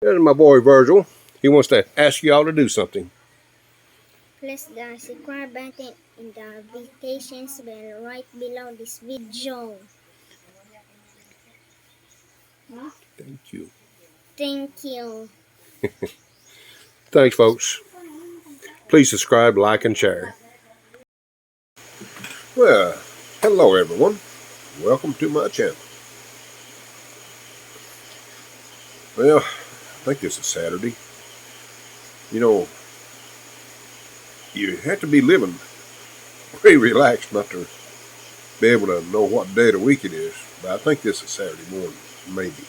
There's my boy Virgil. He wants to ask y'all to do something. Press the subscribe button in the notifications bell right below this video. Thank you. Thank you. Thanks, folks. Please subscribe, like, and share. Well, hello, everyone. Welcome to my channel. Well, I think this is Saturday. You know, you have to be living pretty relaxed not to be able to know what day of the week it is. But I think this is Saturday morning, maybe.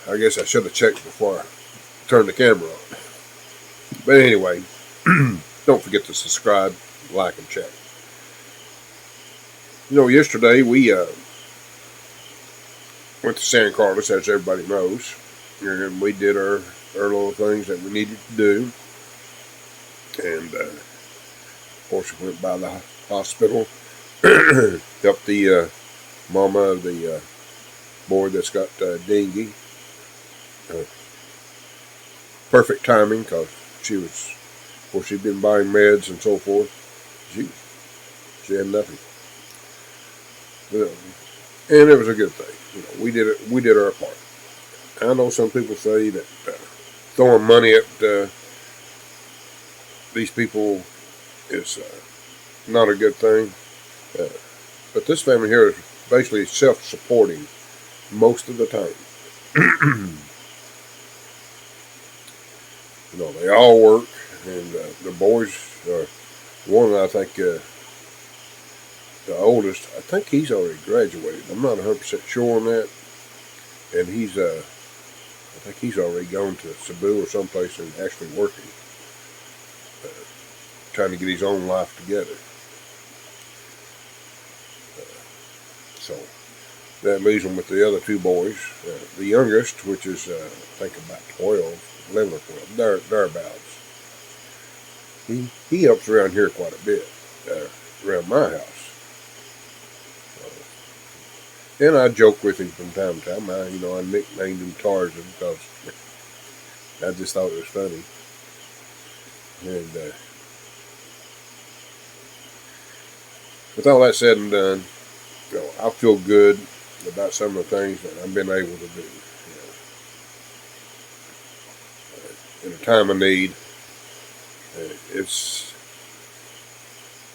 I guess I should have checked before I turned the camera on. But anyway, don't forget to subscribe, like, and share. You know, yesterday we went to San Carlos, as everybody knows, and we did our little things that we needed to do. And, of course, we went by the hospital, helped the mama of the boy that's got dengue. Perfect timing, because of course, she'd been buying meds and so forth. She had nothing. And it was a good thing. You know, we did our part. I know some people say that throwing money at these people is not a good thing. But this family here is basically self-supporting most of the time. You know, they all work, and the boys, one I think, the oldest, I think he's already graduated. I'm not 100% sure on that. And he's, I think he's already gone to Cebu or someplace and actually working, trying to get his own life together. So that leaves him with the other two boys. The youngest, which is, I think about 11 or 12, thereabouts. He helps around here quite a bit, around my house. And I joke with him from time to time. I nicknamed him Tarzan because I just thought it was funny. And with all that said and done, I feel good about some of the things that I've been able to do. In a time of need, it's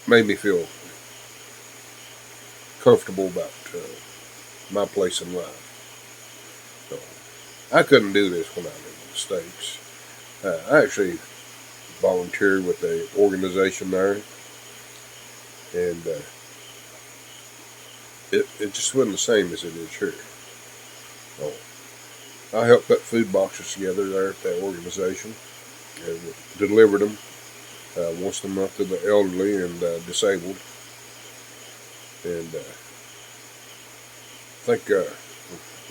made me feel comfortable about my place in life. So I couldn't do this when I lived in the States. I actually volunteered with an organization there, and it just wasn't the same as it is here. So I helped put food boxes together there at that organization and delivered them once a month to the elderly and disabled. And I think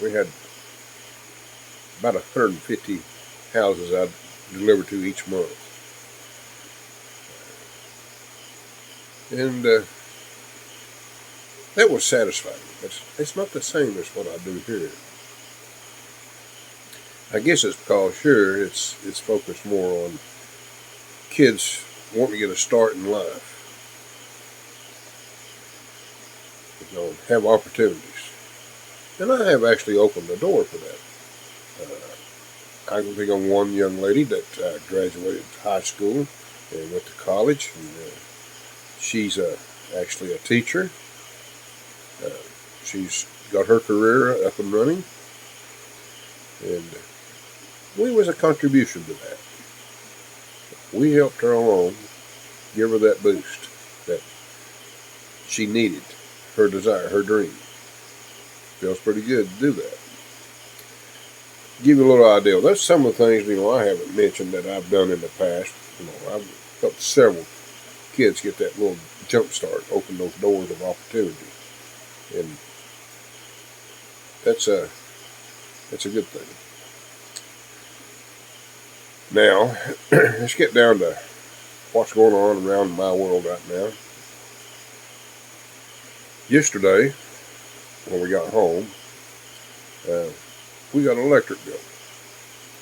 we had about 150 houses I delivered to each month. And that was satisfying. It's not the same as what I do here. I guess it's because here it's focused more on kids wanting to get a start in life. You know, have opportunities. And I have actually opened the door for that. I can think of one young lady that graduated high school and went to college. And, she's actually a teacher. She's got her career up and running. And we was a contribution to that. We helped her along, give her that boost that she needed, her desire, her dream. Feels pretty good to do that. Give you a little idea. That's some of the things, I haven't mentioned that I've done in the past. I've helped several kids get that little jump start, open those doors of opportunity. And that's a good thing. Now, let's get down to what's going on around my world right now. Yesterday, when we got home, we got an electric bill.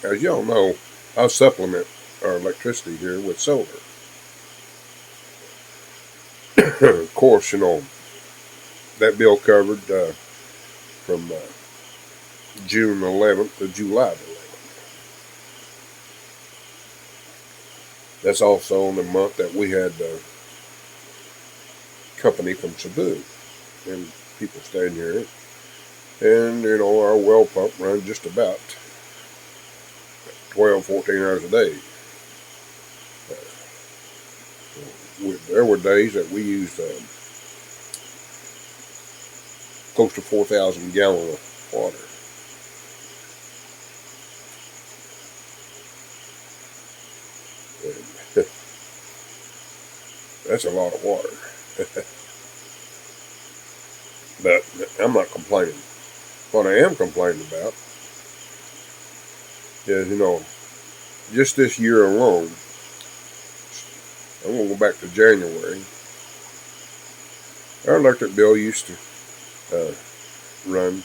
As y'all know, I supplement our electricity here with solar. Of course, that bill covered from June 11th to July 11th. That's also in the month that we had company from Cebu and people staying here. And, our well pump runs just about 12, 14 hours a day. There were days that we used close to 4,000 gallons of water. And that's a lot of water. But I'm not complaining. What I am complaining about is, just this year alone, I'm going to go back to January. Our electric bill used to run,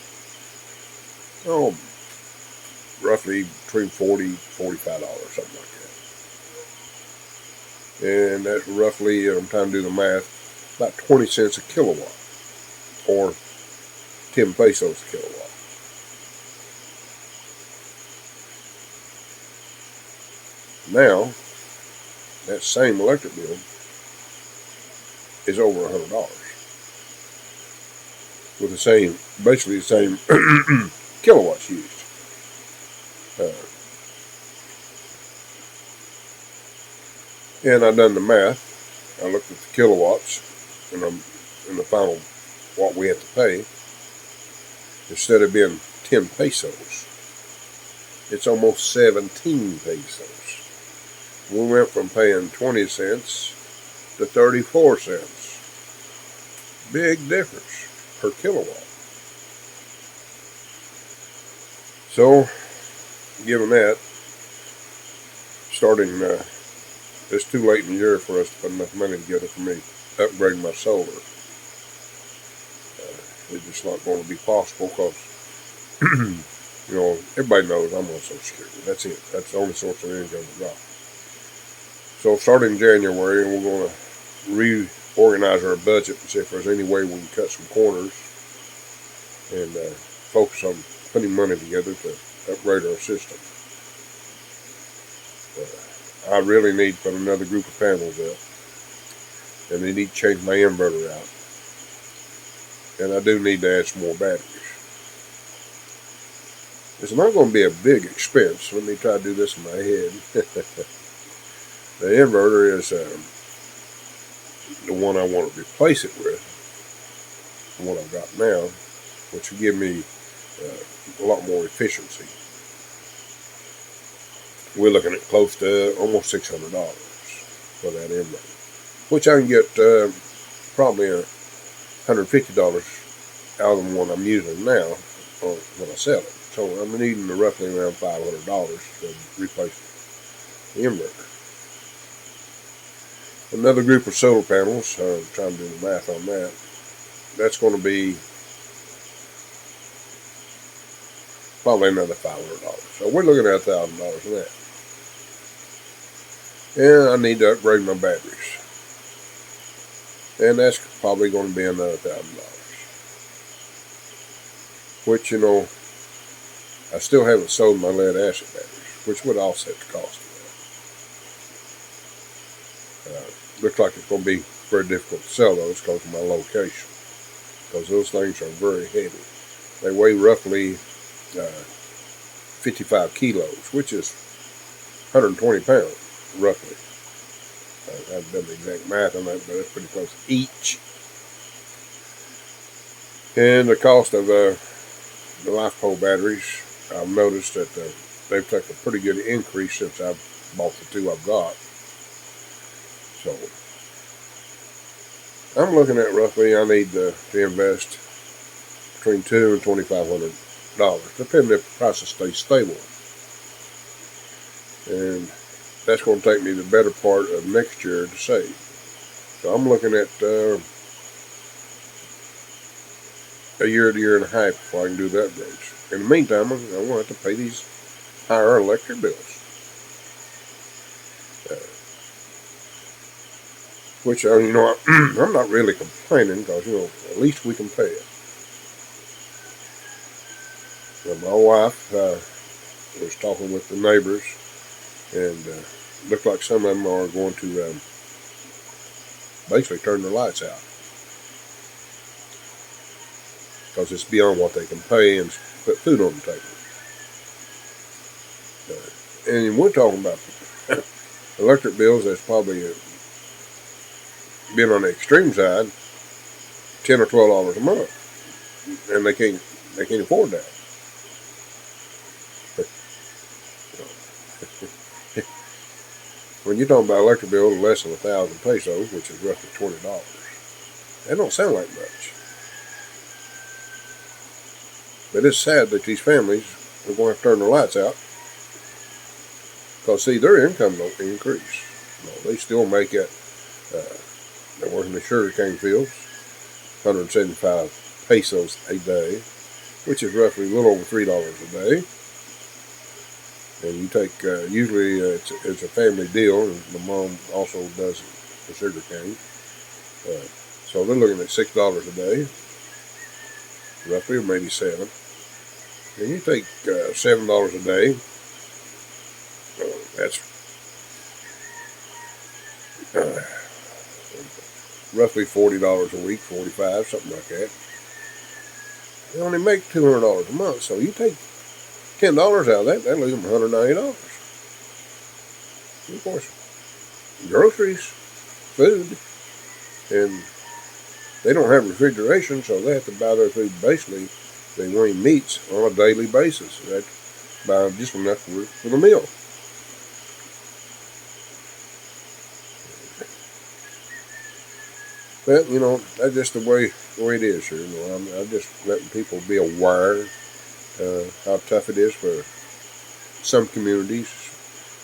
roughly between $40, $45, something like that. And that's roughly, I'm trying to do the math, about 20 cents a kilowatt, or 10 pesos a kilowatt. Now, that same electric bill is over $100 with basically the same kilowatts used. And I done the math. I looked at the kilowatts and the final what we have to pay. Instead of being 10 pesos, it's almost 17 pesos. We went from paying 20 cents to 34 cents. Big difference per kilowatt. So, given that, starting, it's too late in the year for us to put enough money together for me to upgrade my solar. It's just not going to be possible because, everybody knows I'm on Social Security. That's it. That's the only source of income I've got. So starting January, we're going to reorganize our budget and see if there's any way we can cut some corners and focus on putting money together to upgrade our system. I really need to put another group of panels up, and I need to change my inverter out. And I do need to add some more batteries. It's not going to be a big expense. Let me try to do this in my head. The inverter is the one I want to replace it with, the one I've got now, which will give me a lot more efficiency. We're looking at close to almost $600 for that inverter, which I can get probably $150 out of the one I'm using now when I sell it. So I'm needing roughly around $500 to replace the inverter. Another group of solar panels, I'm trying to do the math on that, that's going to be probably another $500. So we're looking at $1,000 for that. And I need to upgrade my batteries. And that's probably going to be another $1,000. Which, I still haven't sold my lead acid batteries, which would offset the cost of that. Looks like it's going to be very difficult to sell those because of my location. Because those things are very heavy. They weigh roughly 55 kilos, which is 120 pounds, roughly. I haven't done the exact math on that, but that's pretty close each. And the cost of the LiFePO batteries, I've noticed that they've taken a pretty good increase since I've bought the two I've got. So, I'm looking at roughly, I need to invest between $200 and $2,500, depending if the prices stay stable. And that's going to take me the better part of next year to save. So I'm looking at a year to year and a half before I can do the upgrades. In the meantime, I'm going to have to pay these higher electric bills. Which, I'm not really complaining because, at least we can pay it. And my wife was talking with the neighbors, and looked like some of them are going to basically turn their lights out because it's beyond what they can pay and put food on the table. And we're talking about electric bills that's probably been on the extreme side, $10 or $12 a month, and they can't afford that. When you're talking about electric bill of less than 1,000 pesos, which is roughly $20, that don't sound like much. But it's sad that these families are going to have to turn their lights out because, see, their income don't increase. No, they still make it. They're working the sugarcane fields, 175 pesos a day, which is roughly a little over $3 a day. And you take, usually it's a family deal, and the mom also does the sugarcane. So they're looking at $6 a day, roughly, or maybe $7. And you take $7 a day, that's roughly $40 a week, $45, something like that. They only make $200 a month, so you take $10 out of that, that leaves them $190. Of course, groceries, food, and they don't have refrigeration, so they have to buy their food basically. They want meats on a daily basis. They have to buy just enough for the meal. But that's just the way it is here. I'm just letting people be aware how tough it is for some communities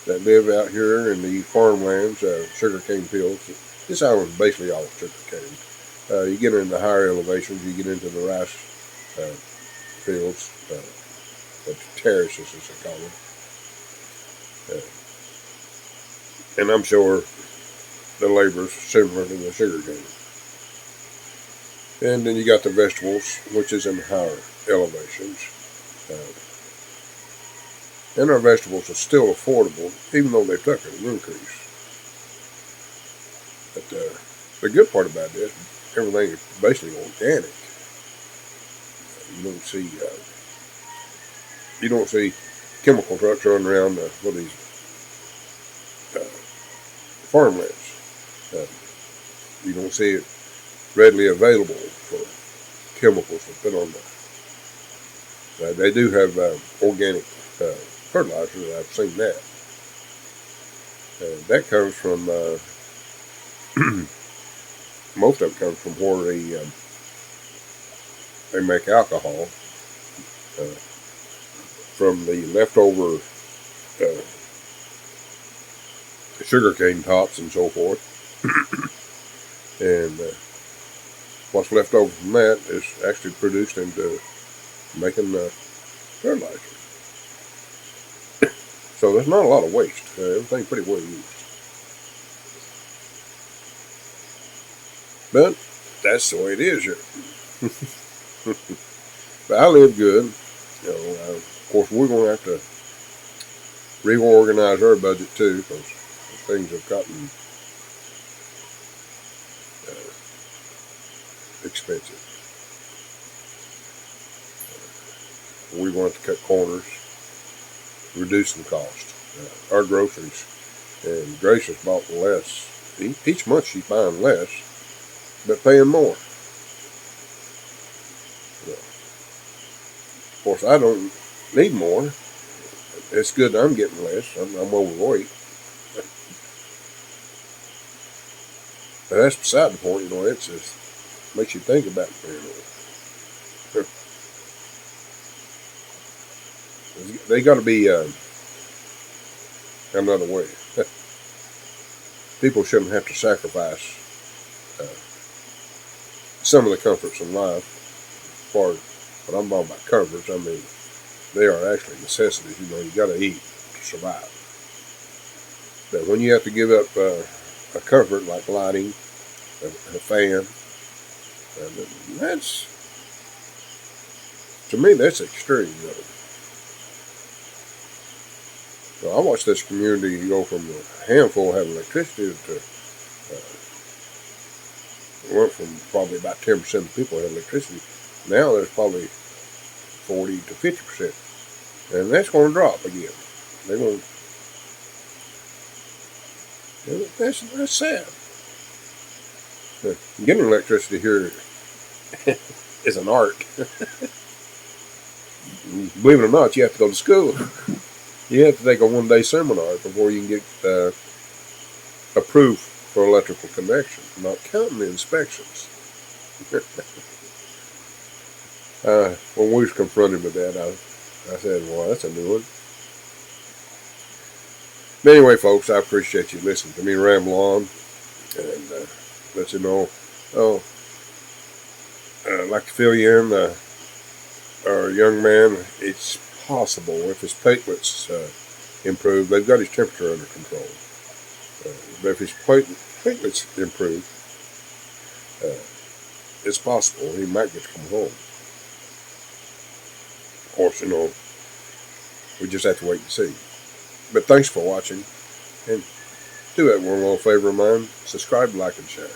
that live out here in the farmlands, sugarcane fields. This island's basically all sugarcane. You get into higher elevations, you get into the rice fields, the terraces as they call them. And I'm sure the labor's similar to the sugarcane. And then you got the vegetables, which is in higher elevations. And our vegetables are still affordable, even though they've took an increase. But the good part about this, everything is basically organic. You don't see chemical trucks running around with these farmlands. You don't see it readily available for chemicals to put on there. They do have organic fertilizer. I've seen that. That comes from most of it comes from where they make alcohol from the leftover sugarcane tops and so forth. And what's left over from that is actually produced into making fertilizer. So there's not a lot of waste. Everything's pretty well used. But that's the way it is here. But I live good. Of course, we're going to have to reorganize our budget too, because things have gotten expensive. We want to cut corners, reduce some cost. Our groceries, and Grace has bought less. Each month she's buying less, but paying more. Of course, I don't need more. It's good I'm getting less. I'm overweight. But that's beside the point. It just makes you think about it. They got to be another way. People shouldn't have to sacrifice some of the comforts in life far as what I'm talking about comforts, I mean, they are actually necessities. You know, you got to eat to survive. But when you have to give up a comfort like lighting, a fan, that's, to me, that's extreme. You know? So I watched this community go from a handful having electricity to went from probably about 10% of the people had electricity. Now there's probably 40 to 50%, and that's going to drop again. They're going. That's sad. Getting electricity here is an art. Believe it or not, you have to go to school. You have to take a one-day seminar before you can get approved for electrical connection, not counting the inspections. When we was confronted with that, I said, well, that's a new one. But anyway, folks, I appreciate you listening to me ramble on and let you know. I'd like to fill you in. Our young man, it's possible if his platelets improve, they've got his temperature under control. But if his platelets improve, it's possible he might get to come home. Of course, you know, we just have to wait and see. But thanks for watching, and do that one little favor of mine: subscribe, like, and share.